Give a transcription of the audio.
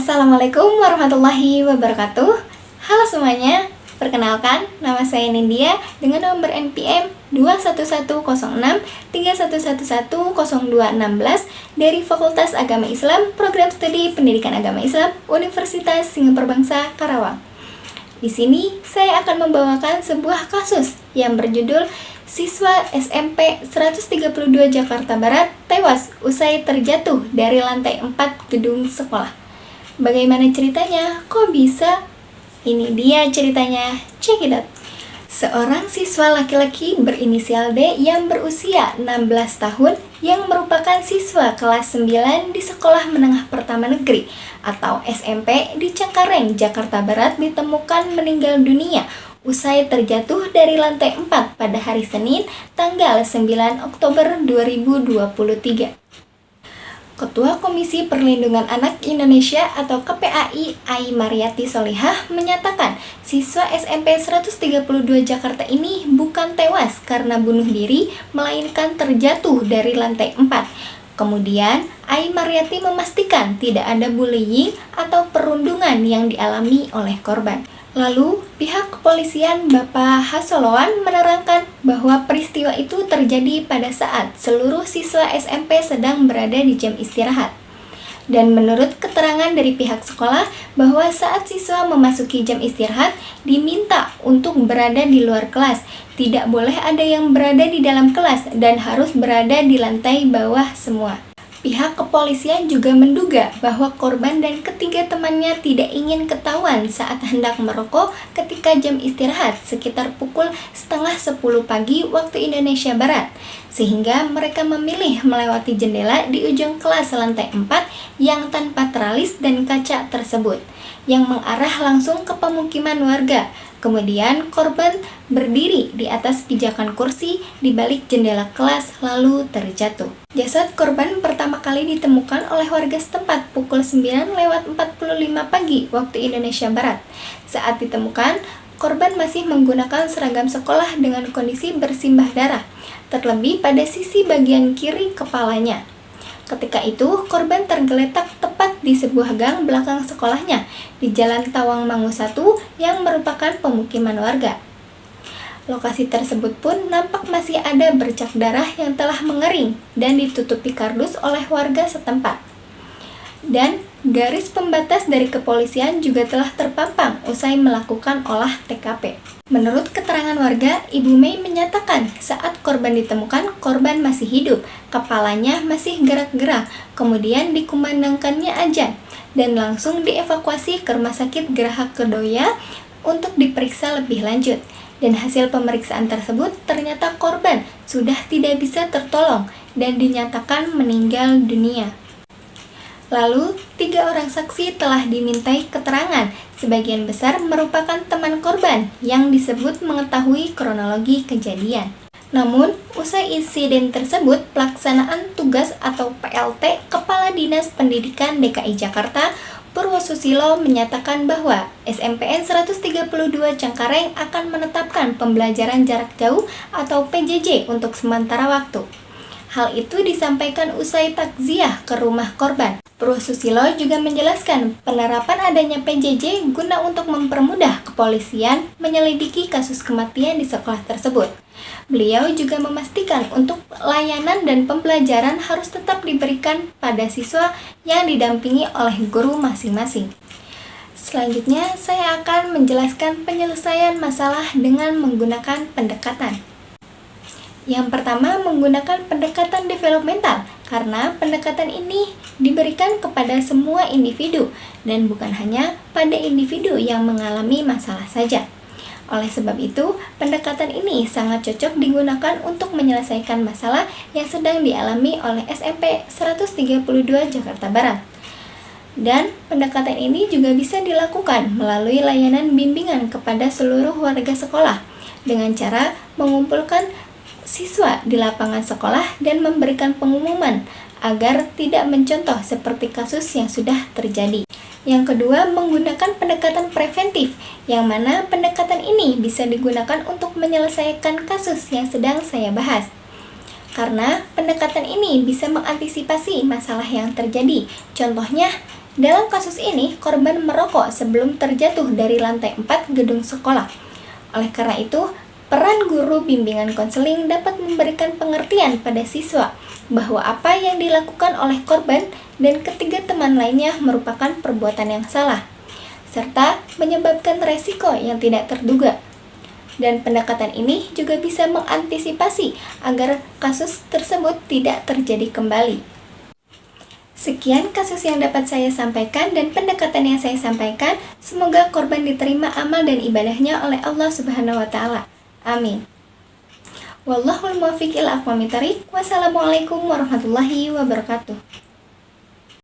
Assalamualaikum warahmatullahi wabarakatuh. Halo semuanya, perkenalkan nama saya Nindya dengan nomor NPM 2110311100216 dari Fakultas Agama Islam Program Studi Pendidikan Agama Islam Universitas Singapura Bangsa, Karawang. Di sini saya akan membawakan sebuah kasus yang berjudul Siswa SMP 132 Jakarta Barat tewas usai terjatuh dari lantai 4 gedung sekolah. Bagaimana ceritanya? Kok bisa? Ini dia ceritanya, check it out. Seorang siswa laki-laki berinisial D yang berusia 16 tahun yang merupakan siswa kelas 9 di Sekolah Menengah Pertama Negeri atau SMP di Cengkareng, Jakarta Barat ditemukan meninggal dunia usai terjatuh dari lantai 4 pada hari Senin tanggal 9 Oktober 2023. Ketua Komisi Perlindungan Anak Indonesia atau KPAI Ai Mariati Solihah menyatakan siswa SMP 132 Jakarta ini bukan tewas karena bunuh diri, melainkan terjatuh dari lantai 4. Kemudian, Ai Mariati memastikan tidak ada bullying atau perundungan yang dialami oleh korban. Lalu, pihak kepolisian Bapak Hasoloan menerangkan bahwa peristiwa itu terjadi pada saat seluruh siswa SMP sedang berada di jam istirahat. Dan menurut keterangan dari pihak sekolah bahwa saat siswa memasuki jam istirahat diminta untuk berada di luar kelas, tidak boleh ada yang berada di dalam kelas dan harus berada di lantai bawah semua. Pihak kepolisian juga menduga bahwa korban dan ketiga temannya tidak ingin ketahuan saat hendak merokok ketika jam istirahat sekitar pukul 9:30 pagi waktu Indonesia Barat, sehingga mereka memilih melewati jendela di ujung kelas lantai 4 yang tanpa teralis dan kaca tersebut, yang mengarah langsung ke pemukiman warga. Kemudian korban berdiri di atas pijakan kursi di balik jendela kelas lalu terjatuh. Jasad korban pertama kali ditemukan oleh warga setempat pukul 9:45 pagi waktu Indonesia Barat. Saat ditemukan, korban masih menggunakan seragam sekolah dengan kondisi bersimbah darah, terlebih pada sisi bagian kiri kepalanya. Ketika itu, korban tergeletak tepat di sebuah gang belakang sekolahnya di Jalan Tawangmangu 1 yang merupakan pemukiman warga. Lokasi tersebut pun nampak masih ada bercak darah yang telah mengering dan ditutupi kardus oleh warga setempat. Dan garis pembatas dari kepolisian juga telah terpampang usai melakukan olah TKP. Menurut keterangan warga, Ibu Mei menyatakan saat korban ditemukan, korban masih hidup, kepalanya masih gerak-gerak, kemudian dikumandangkannya azan, dan langsung dievakuasi ke Rumah Sakit Geraha Kedoya untuk diperiksa lebih lanjut. Dan hasil pemeriksaan tersebut ternyata korban sudah tidak bisa tertolong dan dinyatakan meninggal dunia. Lalu, 3 orang saksi telah dimintai keterangan, sebagian besar merupakan teman korban yang disebut mengetahui kronologi kejadian. Namun, usai insiden tersebut, pelaksanaan tugas atau PLT Kepala Dinas Pendidikan DKI Jakarta, Purwosusilo menyatakan bahwa SMPN 132 Cengkareng akan menetapkan pembelajaran jarak jauh atau PJJ untuk sementara waktu. Hal itu disampaikan usai takziah ke rumah korban. Purwosusilo juga menjelaskan penerapan adanya PJJ guna untuk mempermudah kepolisian menyelidiki kasus kematian di sekolah tersebut. Beliau juga memastikan untuk layanan dan pembelajaran harus tetap diberikan pada siswa yang didampingi oleh guru masing-masing. Selanjutnya, saya akan menjelaskan penyelesaian masalah dengan menggunakan pendekatan. Yang pertama, menggunakan pendekatan developmental, karena pendekatan ini diberikan kepada semua individu dan bukan hanya pada individu yang mengalami masalah saja. Oleh sebab itu, pendekatan ini sangat cocok digunakan untuk menyelesaikan masalah yang sedang dialami oleh SMP 132 Jakarta Barat. Dan pendekatan ini juga bisa dilakukan melalui layanan bimbingan kepada seluruh warga sekolah dengan cara mengumpulkan siswa di lapangan sekolah dan memberikan pengumuman agar tidak mencontoh seperti kasus yang sudah terjadi. Yang kedua, menggunakan pendekatan preventif, yang mana pendekatan ini bisa digunakan untuk menyelesaikan kasus yang sedang saya bahas. Karena pendekatan ini bisa mengantisipasi masalah yang terjadi. Contohnya, Dalam kasus ini, korban merokok sebelum terjatuh dari lantai 4 gedung sekolah. Oleh karena itu, peran guru bimbingan konseling dapat memberikan pengertian pada siswa bahwa apa yang dilakukan oleh korban dan ketiga teman lainnya merupakan perbuatan yang salah, serta menyebabkan resiko yang tidak terduga. Dan pendekatan ini juga bisa mengantisipasi agar kasus tersebut tidak terjadi kembali. Sekian kasus yang dapat saya sampaikan dan pendekatan yang saya sampaikan. Semoga korban diterima amal dan ibadahnya oleh Allah Subhanahu wa taala. Amin. Wallahul muwaffiq ila aqwamit thoriq. Wassalamualaikum warahmatullahi wabarakatuh.